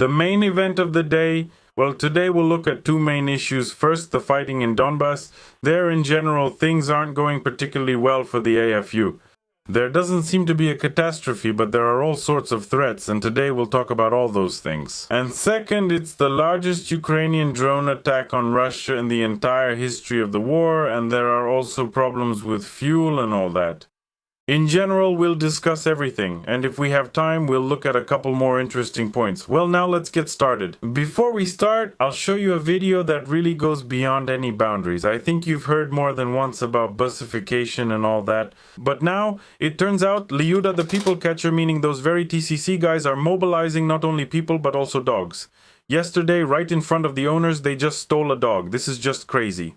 The main event of the day, well, today we'll look at two main issues. First, the fighting in Donbas. There, in general, things aren't going particularly well for the AFU. There doesn't seem to be a catastrophe, but there are all sorts of threats, and today we'll talk about all those things. And second, it's the largest Ukrainian drone attack on Russia in the entire history of the war, and there are also problems with fuel and all that. In general, we'll discuss everything, and if we have time, we'll look at a couple more interesting points. Well, now let's get started. Before we start, I'll show you a video that really goes beyond any boundaries. I think you've heard more than once about busification and all that, but now, it turns out, Liuda the people catcher, meaning those very TCC guys, are mobilizing not only people but also dogs. Yesterday, right in front of the owners, they just stole a dog. This is just crazy.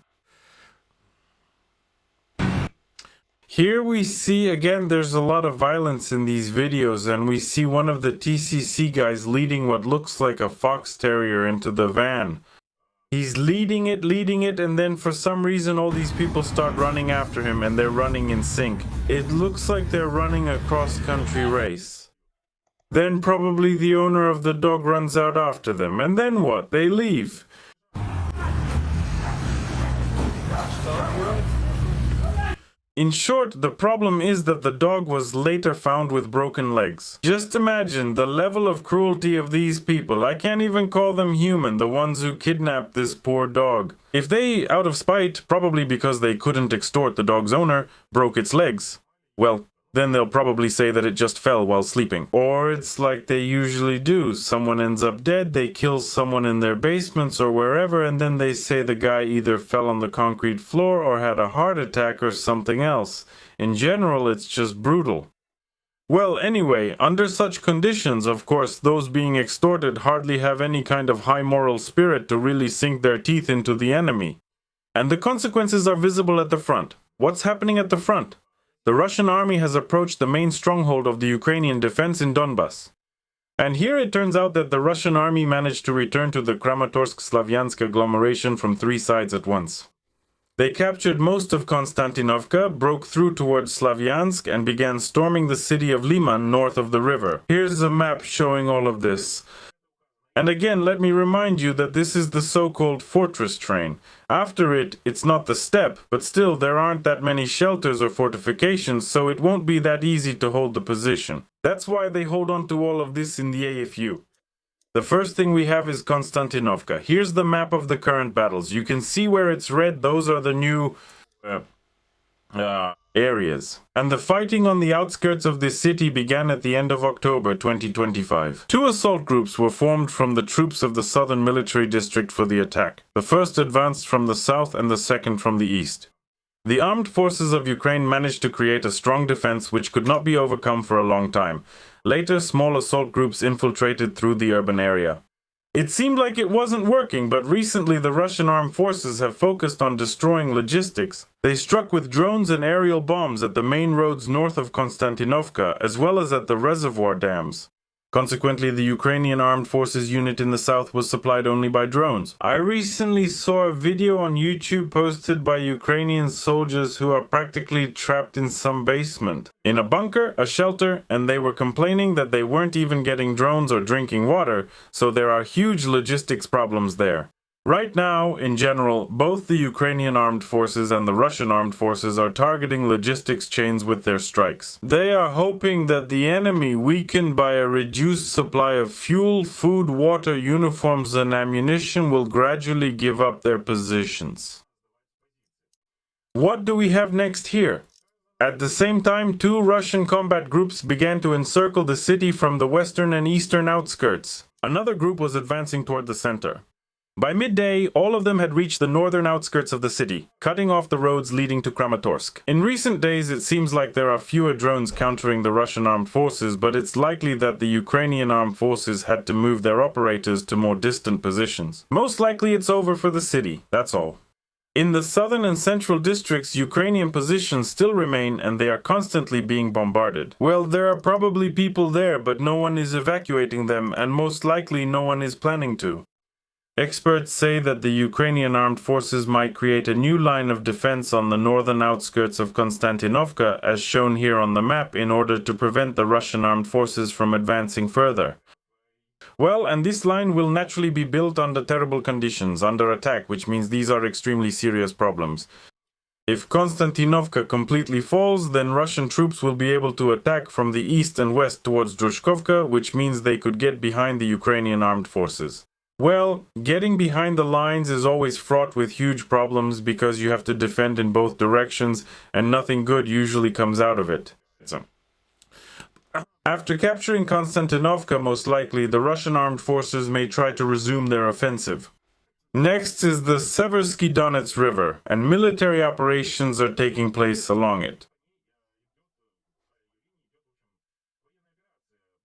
Here we see, again, there's a lot of violence in these videos, and we see one of the TCC guys leading what looks like a fox terrier into the van. He's leading it, and then for some reason all these people start running after him, and they're running in sync. It looks like they're running a cross-country race. Then probably the owner of the dog runs out after them, and then what? They leave. In short, the problem is that the dog was later found with broken legs. Just imagine the level of cruelty of these people. I can't even call them human, the ones who kidnapped this poor dog. If they, out of spite, probably because they couldn't extort the dog's owner, broke its legs, well, then they'll probably say that it just fell while sleeping. Or it's like they usually do. Someone ends up dead, they kill someone in their basements or wherever, and then they say the guy either fell on the concrete floor or had a heart attack or something else. In general, it's just brutal. Well, anyway, under such conditions, of course, those being extorted hardly have any kind of high moral spirit to really sink their teeth into the enemy. And the consequences are visible at the front. What's happening at the front? The Russian army has approached the main stronghold of the Ukrainian defense in Donbas. And here it turns out that the Russian army managed to return to the Kramatorsk-Slavyansk agglomeration from three sides at once. They captured most of Konstantinovka, broke through towards Slavyansk, and began storming the city of Liman north of the river. Here's a map showing all of this. And again, let me remind you that this is the so-called fortress train. After it, it's not the steppe, but still there aren't that many shelters or fortifications, so it won't be that easy to hold the position. That's why they hold on to all of this in the AFU. The first thing we have is Konstantinovka. Here's the map of the current battles. You can see where it's red, those are the new areas. And the fighting on the outskirts of this city began at the end of October 2025. Two assault groups were formed from the troops of the Southern Military District for the attack. The first advanced from the south and the second from the east. The armed forces of Ukraine managed to create a strong defense which could not be overcome for a long time. Later, small assault groups infiltrated through the urban area. It seemed like it wasn't working, but recently the Russian armed forces have focused on destroying logistics. They struck with drones and aerial bombs at the main roads north of Konstantinovka, as well as at the reservoir dams. Consequently, the Ukrainian armed forces unit in the south was supplied only by drones. I recently saw a video on YouTube posted by Ukrainian soldiers who are practically trapped in some basement. In a bunker, a shelter, and they were complaining that they weren't even getting drones or drinking water, so there are huge logistics problems there. Right now, in general, both the Ukrainian armed forces and the Russian armed forces are targeting logistics chains with their strikes. They are hoping that the enemy, weakened by a reduced supply of fuel, food, water, uniforms, and ammunition, will gradually give up their positions. What do we have next here? At the same time, two Russian combat groups began to encircle the city from the western and eastern outskirts. Another group was advancing toward the center. By midday, all of them had reached the northern outskirts of the city, cutting off the roads leading to Kramatorsk. In recent days, it seems like there are fewer drones countering the Russian armed forces, but it's likely that the Ukrainian armed forces had to move their operators to more distant positions. Most likely it's over for the city, that's all. In the southern and central districts, Ukrainian positions still remain and they are constantly being bombarded. Well, there are probably people there, but no one is evacuating them, and most likely no one is planning to. Experts say that the Ukrainian armed forces might create a new line of defense on the northern outskirts of Konstantinovka, as shown here on the map, in order to prevent the Russian armed forces from advancing further. Well, and this line will naturally be built under terrible conditions, under attack, which means these are extremely serious problems. If Konstantinovka completely falls, then Russian troops will be able to attack from the east and west towards Drushkovka, which means they could get behind the Ukrainian armed forces. Well, getting behind the lines is always fraught with huge problems because you have to defend in both directions and nothing good usually comes out of it. After capturing Konstantinovka, most likely, the Russian armed forces may try to resume their offensive. Next is the Seversky Donets River, and military operations are taking place along it.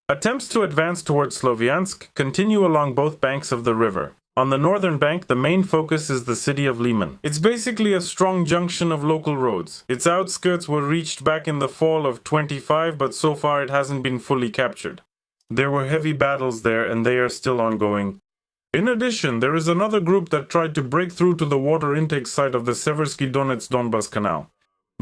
Attempts to advance towards Sloviansk continue along both banks of the river. On the northern bank, the main focus is the city of Liman. It's basically a strong junction of local roads. Its outskirts were reached back in the fall of 25, but so far it hasn't been fully captured. There were heavy battles there, and they are still ongoing. In addition, there is another group that tried to break through to the water intake site of the Seversky Donets Donbas Canal.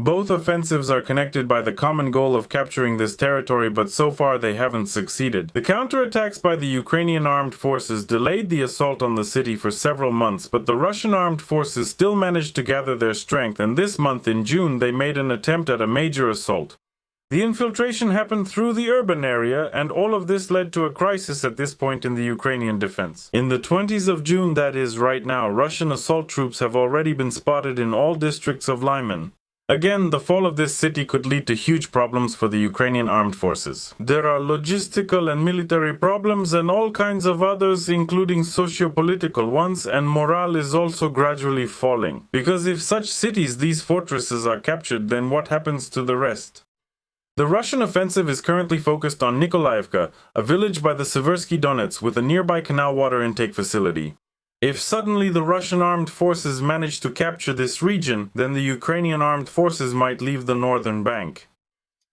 Both offensives are connected by the common goal of capturing this territory, but so far they haven't succeeded. The counterattacks by the Ukrainian armed forces delayed the assault on the city for several months, but the Russian armed forces still managed to gather their strength, and this month in June they made an attempt at a major assault. The infiltration happened through the urban area, and all of this led to a crisis at this point in the Ukrainian defense. In the 20s of June, that is right now, Russian assault troops have already been spotted in all districts of Lyman. Again, the fall of this city could lead to huge problems for the Ukrainian armed forces. There are logistical and military problems and all kinds of others, including socio-political ones, and morale is also gradually falling. Because if such cities, these fortresses, are captured, then what happens to the rest? The Russian offensive is currently focused on Nikolaevka, a village by the Seversky Donets with a nearby canal water intake facility. If suddenly the Russian armed forces manage to capture this region, then the Ukrainian armed forces might leave the northern bank.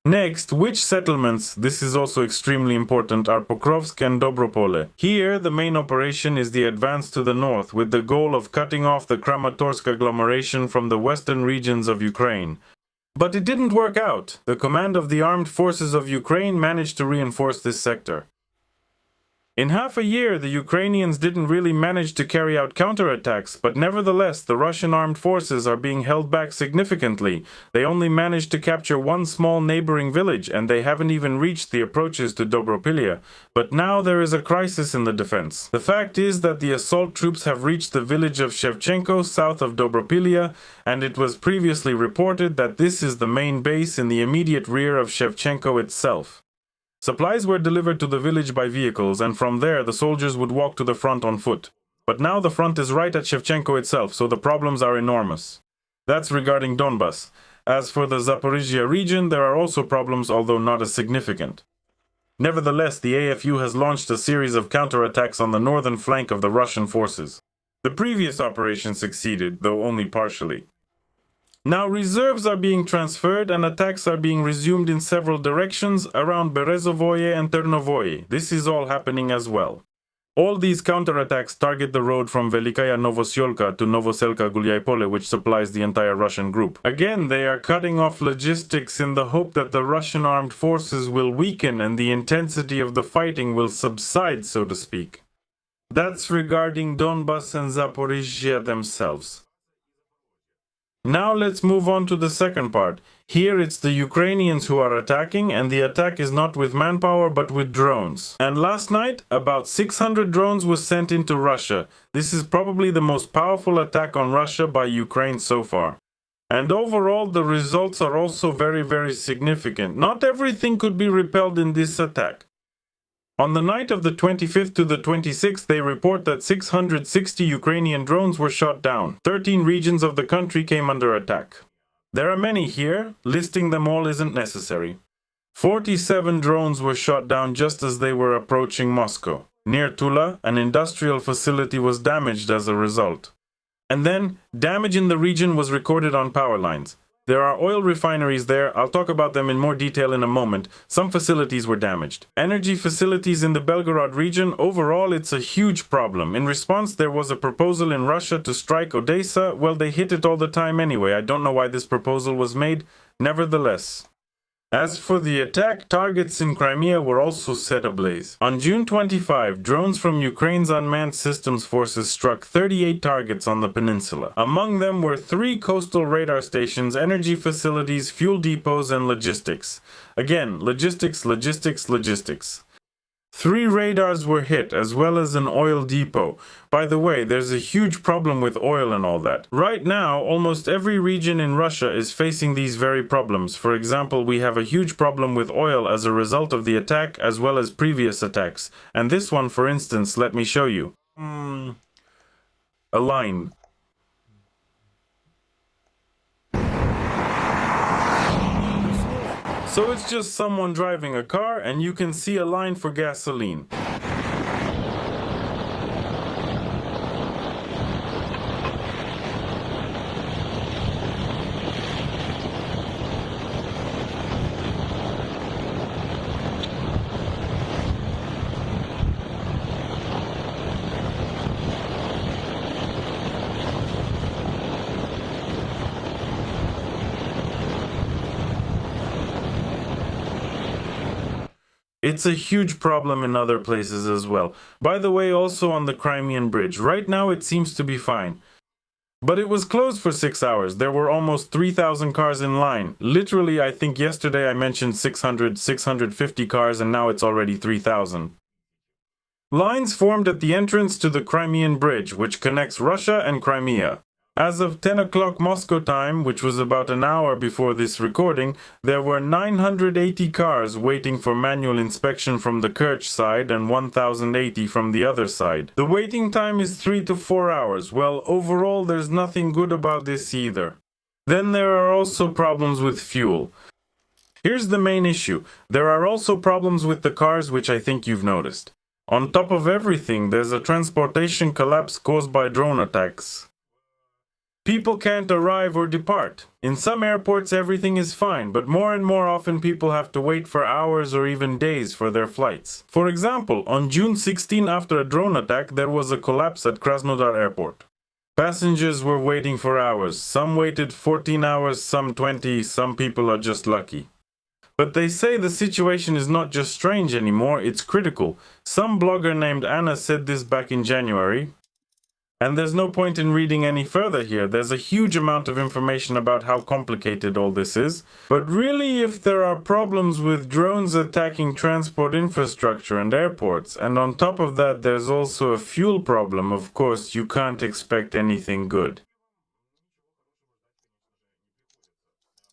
Next, which settlements, this is also extremely important, are Pokrovsk and Dobropole. Here, the main operation is the advance to the north, with the goal of cutting off the Kramatorsk agglomeration from the western regions of Ukraine. But it didn't work out. The command of the armed forces of Ukraine managed to reinforce this sector. In half a year, the Ukrainians didn't really manage to carry out counterattacks, but nevertheless, the Russian armed forces are being held back significantly. They only managed to capture one small neighboring village, and they haven't even reached the approaches to Dobropilya. But now there is a crisis in the defense. The fact is that the assault troops have reached the village of Shevchenko, south of Dobropilya, and it was previously reported that this is the main base in the immediate rear of Shevchenko itself. Supplies were delivered to the village by vehicles, and from there the soldiers would walk to the front on foot. But now the front is right at Shevchenko itself, so the problems are enormous. That's regarding Donbas. As for the Zaporizhzhia region, there are also problems, although not as significant. Nevertheless, the AFU has launched a series of counterattacks on the northern flank of the Russian forces. The previous operation succeeded, though only partially. Now reserves are being transferred and attacks are being resumed in several directions around Berezovoye and Ternovoye. This is all happening as well. All these counterattacks target the road from Velikaya Novosyolka to Novoselka Gulyaypole, which supplies the entire Russian group. Again, they are cutting off logistics in the hope that the Russian armed forces will weaken and the intensity of the fighting will subside, so to speak. That's regarding Donbas and Zaporizhzhia themselves. Now let's move on to the second part. Here it's the Ukrainians who are attacking, and the attack is not with manpower but with drones. And last night, about 600 drones were sent into Russia. This is probably the most powerful attack on Russia by Ukraine so far. And overall, the results are also very significant. Not everything could be repelled in this attack. On the night of the 25th to the 26th, they report that 660 Ukrainian drones were shot down. 13 regions of the country came under attack. There are many here, listing them all isn't necessary. 47 drones were shot down just as they were approaching Moscow. Near Tula, an industrial facility was damaged as a result. And then, damage in the region was recorded on power lines. There are oil refineries there. I'll talk about them in more detail in a moment. Some facilities were damaged. Energy facilities in the Belgorod region, overall it's a huge problem. In response, there was a proposal in Russia to strike Odessa. Well, they hit it all the time anyway. I don't know why this proposal was made. Nevertheless. As for the attack, targets in Crimea were also set ablaze. On June 25, drones from Ukraine's unmanned systems forces struck 38 targets on the peninsula. Among them were 3 coastal radar stations, energy facilities, fuel depots, and logistics. Again, logistics. 3 radars were hit, as well as an oil depot. By the way, there's a huge problem with oil and all that. Right now, almost every region in Russia is facing these very problems. For example, we have a huge problem with oil as a result of the attack, as well as previous attacks. And this one, for instance, let me show you. A line. So it's just someone driving a car, and you can see a line for gasoline. It's a huge problem in other places as well. By the way, also on the Crimean Bridge. Right now it seems to be fine. But it was closed for 6 hours. There were almost 3,000 cars in line. Literally, I think yesterday I mentioned 650 cars, and now it's already 3,000. Lines formed at the entrance to the Crimean Bridge, which connects Russia and Crimea. As of 10 o'clock Moscow time, which was about an hour before this recording, there were 980 cars waiting for manual inspection from the Kerch side and 1,080 from the other side. The waiting time is 3 to 4 hours. Well, overall, there's nothing good about this either. Then there are also problems with fuel. Here's the main issue. There are also problems with the cars, which I think you've noticed. On top of everything, there's a transportation collapse caused by drone attacks. People can't arrive or depart. In some airports everything is fine, but more and more often people have to wait for hours or even days for their flights. For example, on June 16, after a drone attack, there was a collapse at Krasnodar airport. Passengers were waiting for hours. Some waited 14 hours, some 20, some people are just lucky. But they say the situation is not just strange anymore, it's critical. Some blogger named Anna said this back in January. And there's no point in reading any further here. There's a huge amount of information about how complicated all this is. But really, if there are problems with drones attacking transport infrastructure and airports, and on top of that there's also a fuel problem, of course you can't expect anything good.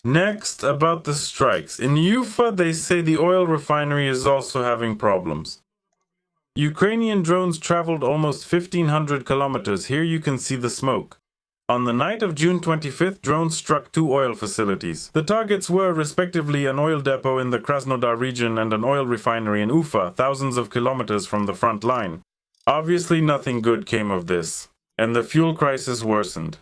Next, about the strikes. In Ufa, they say the oil refinery is also having problems. Ukrainian drones traveled almost 1,500 kilometers. Here you can see the smoke. On the night of June 25th, drones struck 2 oil facilities. The targets were, respectively, an oil depot in the Krasnodar region and an oil refinery in Ufa, thousands of kilometers from the front line. Obviously, nothing good came of this, and the fuel crisis worsened.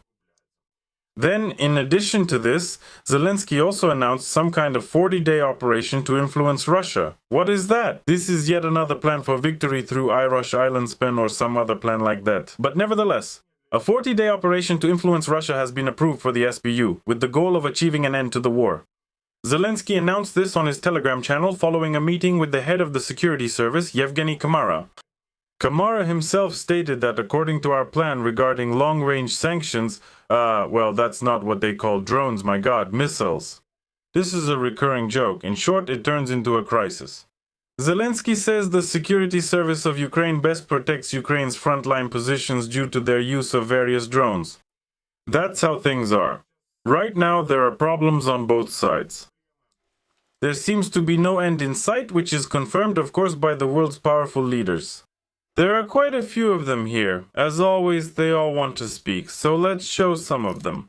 Then, in addition to this, Zelensky also announced some kind of 40-day operation to influence Russia. What is that? This is yet another plan for victory through Irosh Island Span or some other plan like that. But nevertheless, a 40-day operation to influence Russia has been approved for the SBU, with the goal of achieving an end to the war. Zelensky announced this on his Telegram channel following a meeting with the head of the security service, Yevgeny Kamara. Kamara himself stated that according to our plan regarding long-range sanctions, well, that's not what they call drones, my god, missiles. This is a recurring joke. In short, it turns into a crisis. Zelensky says the security service of Ukraine best protects Ukraine's frontline positions due to their use of various drones. That's how things are. Right now, there are problems on both sides. There seems to be no end in sight, which is confirmed, of course, by the world's powerful leaders. There are quite a few of them here. As always, they all want to speak, so let's show some of them.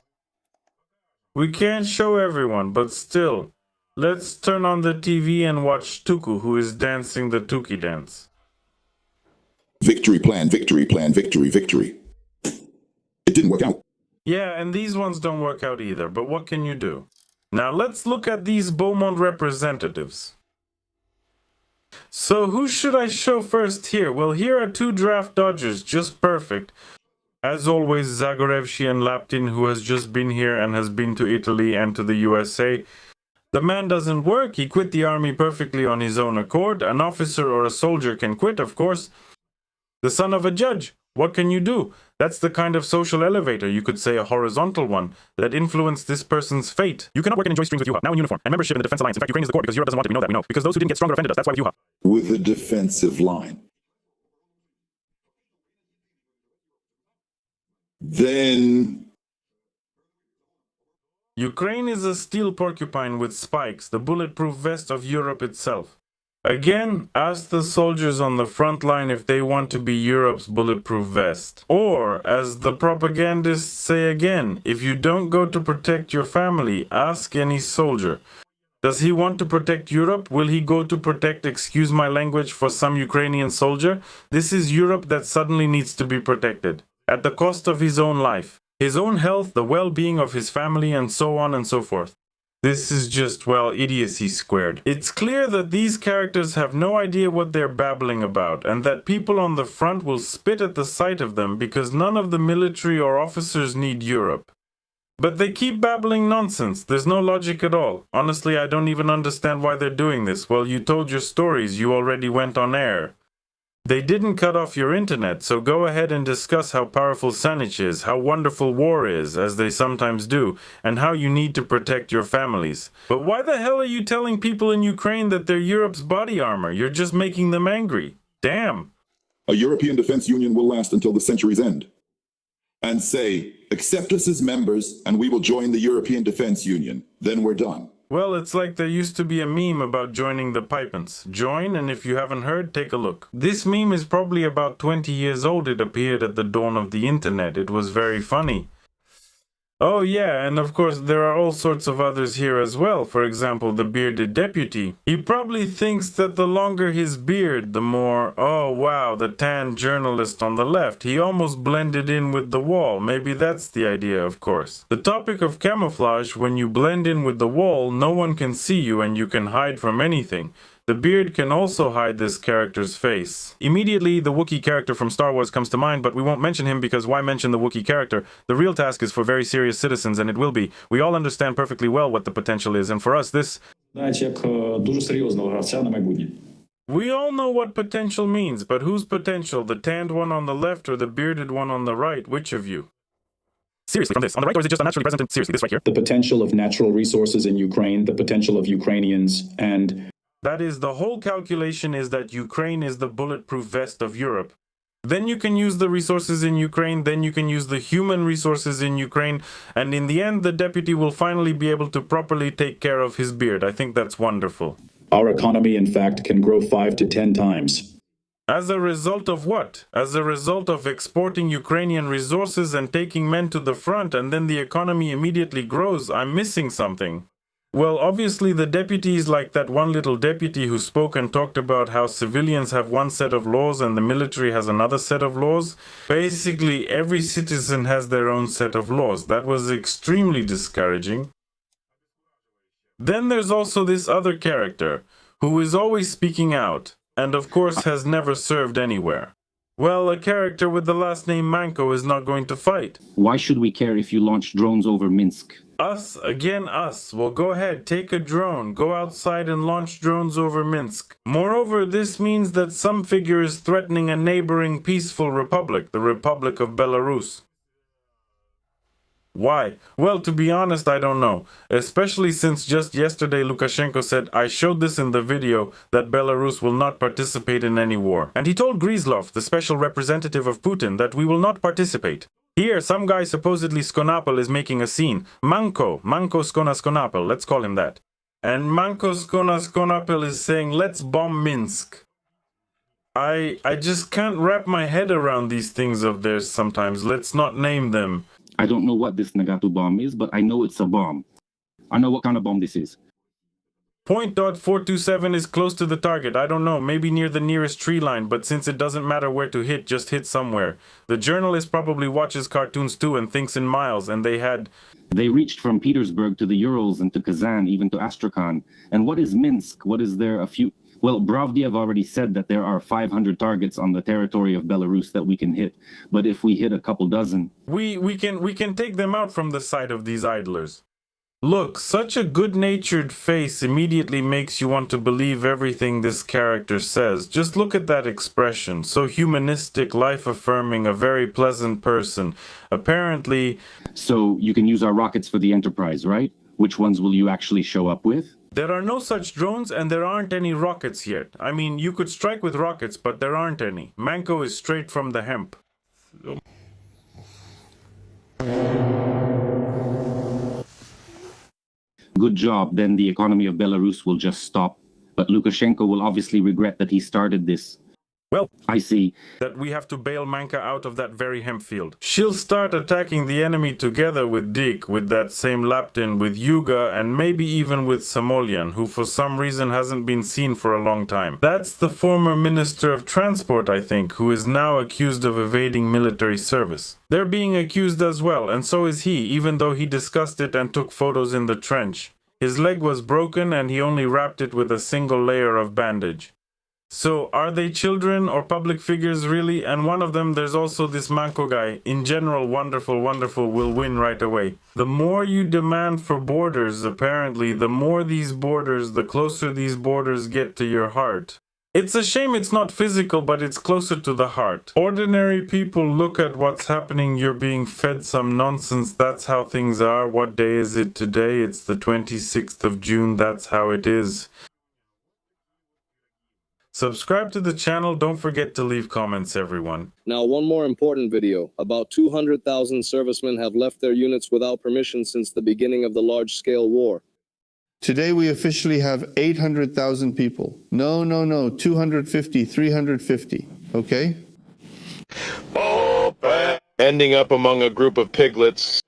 We can't show everyone, but still, let's turn on the TV and watch Tuku, who is dancing the Tuki dance. Victory plan, victory plan, victory, victory. It didn't work out. Yeah, and these ones don't work out either, but what can you do? Now let's look at these Beaumont representatives. So who should I show first here? Well, here are 2 draft dodgers, just perfect. As always, Zaporizhzhia and Laptin, who has just been here and has been to Italy and to the USA. The man doesn't work, he quit the army perfectly on his own accord. An officer or a soldier can quit, of course. The son of a judge, what can you do? That's the kind of social elevator, you could say a horizontal one, that influenced this person's fate. You cannot work and enjoy streams with UHA, now in uniform, and membership in the Defense Alliance. In fact, Ukraine is the core, because Europe doesn't want it, we know that, we know. Because those who didn't get stronger offended us, that's why with UHA. With a defensive line. Then Ukraine is a steel porcupine with spikes, the bulletproof vest of Europe itself. Again, ask the soldiers on the front line if they want to be Europe's bulletproof vest. Or, as the propagandists say again, if you don't go to protect your family, ask any soldier. Does he want to protect Europe? Will he go to protect, excuse my language, for some Ukrainian soldier? This is Europe that suddenly needs to be protected, at the cost of his own life, his own health, the well-being of his family, and so on and so forth. This is just, well, idiocy squared. It's clear that these characters have no idea what they're babbling about, and that people on the front will spit at the sight of them because none of the military or officers need Europe. But they keep babbling nonsense. There's no logic at all. Honestly, I don't even understand why they're doing this. Well, you told your stories, you already went on air. They didn't cut off your internet, so go ahead and discuss how powerful Sanych is, how wonderful war is, as they sometimes do, and how you need to protect your families. But why the hell are you telling people in Ukraine that they're Europe's body armor? You're just making them angry. Damn. a European defense union will last until the century's end. And say, accept us as members and we will join the European Defense Union. Then we're done. Well, it's like there used to be a meme about joining the Pipens. Join, and if you haven't heard, take a look. This meme is probably about 20 years old. It appeared at the dawn of the internet. It was very funny. Oh yeah, and of course there are all sorts of others here as well. For example, the bearded deputy. He probably thinks that the longer his beard, the more, oh wow, the tan journalist on the left. He almost blended in with the wall. Maybe that's the idea, of course. The topic of camouflage, when you blend in with the wall, no one can see you and you can hide from anything. The beard can also hide this character's face. Immediately, the Wookiee character from Star Wars comes to mind, but we won't mention him because why mention the Wookiee character? The real task is for very serious citizens, and it will be. We all understand perfectly well what the potential is, and for us, this... дуже серйозного гравця на майбутнє. We all know what potential means, but whose potential? The tanned one on the left or the bearded one on the right? Which of you? Seriously, from this, on the right, or is it just unnaturally present? Seriously, this right here. The potential of natural resources in Ukraine, the potential of Ukrainians, and... That is, the whole calculation is that Ukraine is the bulletproof vest of Europe. Then you can use the resources in Ukraine, then you can use the human resources in Ukraine, and in the end, the deputy will finally be able to properly take care of his beard. I think that's wonderful. Our economy, in fact, can grow 5 to 10 times. As a result of what? As a result of exporting Ukrainian resources and taking men to the front, and then the economy immediately grows. I'm missing something. Well, obviously the deputy is like that one little deputy who spoke and talked about how civilians have one set of laws and the military has another set of laws. Basically, every citizen has their own set of laws. That was extremely discouraging. Then there's also this other character, who is always speaking out, and of course has never served anywhere. Well, a character with the last name Manko is not going to fight. Why should we care if you launch drones over Minsk? Us, again us. Well, go ahead, take a drone, go outside and launch drones over Minsk. Moreover, this means that some figure is threatening a neighboring peaceful republic, the Republic of Belarus. Why? Well, to be honest, I don't know. Especially since just yesterday Lukashenko said, I showed this in the video, that Belarus will not participate in any war. And he told Grizlov, the special representative of Putin, that we will not participate. Here, some guy supposedly Skonapel is making a scene. Manko Skona Skonapel, let's call him that. And Manko Skona Skonapel is saying, let's bomb Minsk. I just can't wrap my head around these things of theirs sometimes. Let's not name them. I don't know what this Nagatu bomb is, but I know it's a bomb. I know what kind of bomb this is. .427 is close to the target. I don't know, maybe near the nearest tree line, but since it doesn't matter where to hit, just hit somewhere. The journalist probably watches cartoons too and thinks in miles, and They reached from Petersburg to the Urals and to Kazan, even to Astrakhan. And what is Minsk? What is there a few... Well, Bravdiev already said that there are 500 targets on the territory of Belarus that we can hit. But if we hit a couple dozen... We can take them out from the sight of these idlers. Look, such a good-natured face immediately makes you want to believe everything this character says. Just look at that expression. So humanistic, life-affirming, a very pleasant person. Apparently... So you can use our rockets for the Enterprise, right? Which ones will you actually show up with? There are no such drones and there aren't any rockets yet. I mean, you could strike with rockets, but there aren't any. Manco is straight from the hemp. Good job, then the economy of Belarus will just stop. But Lukashenko will obviously regret that he started this. Well, I see. That we have to bail Manka out of that very hemp field. She'll start attacking the enemy together with Dick, with that same Laptin, with Yuga, and maybe even with Samolyan, who for some reason hasn't been seen for a long time. That's the former Minister of Transport, I think, who is now accused of evading military service. They're being accused as well, and so is he, even though he discussed it and took photos in the trench. His leg was broken and he only wrapped it with a single layer of bandage. So, are they children or public figures really? And one of them, there's also this Manco guy. In general, wonderful, will win right away. The more you demand for borders, apparently, the more these borders, the closer these borders get to your heart. It's a shame it's not physical, but it's closer to the heart. Ordinary people look at what's happening, you're being fed some nonsense, that's how things are. What day is it today? It's the 26th of June, that's how it is. Subscribe to the channel, don't forget to leave comments, everyone. Now, one more important video. About 200,000 servicemen have left their units without permission since the beginning of the large-scale war. Today we officially have 800,000 people. No, 250, 350, okay? Ending up among a group of piglets.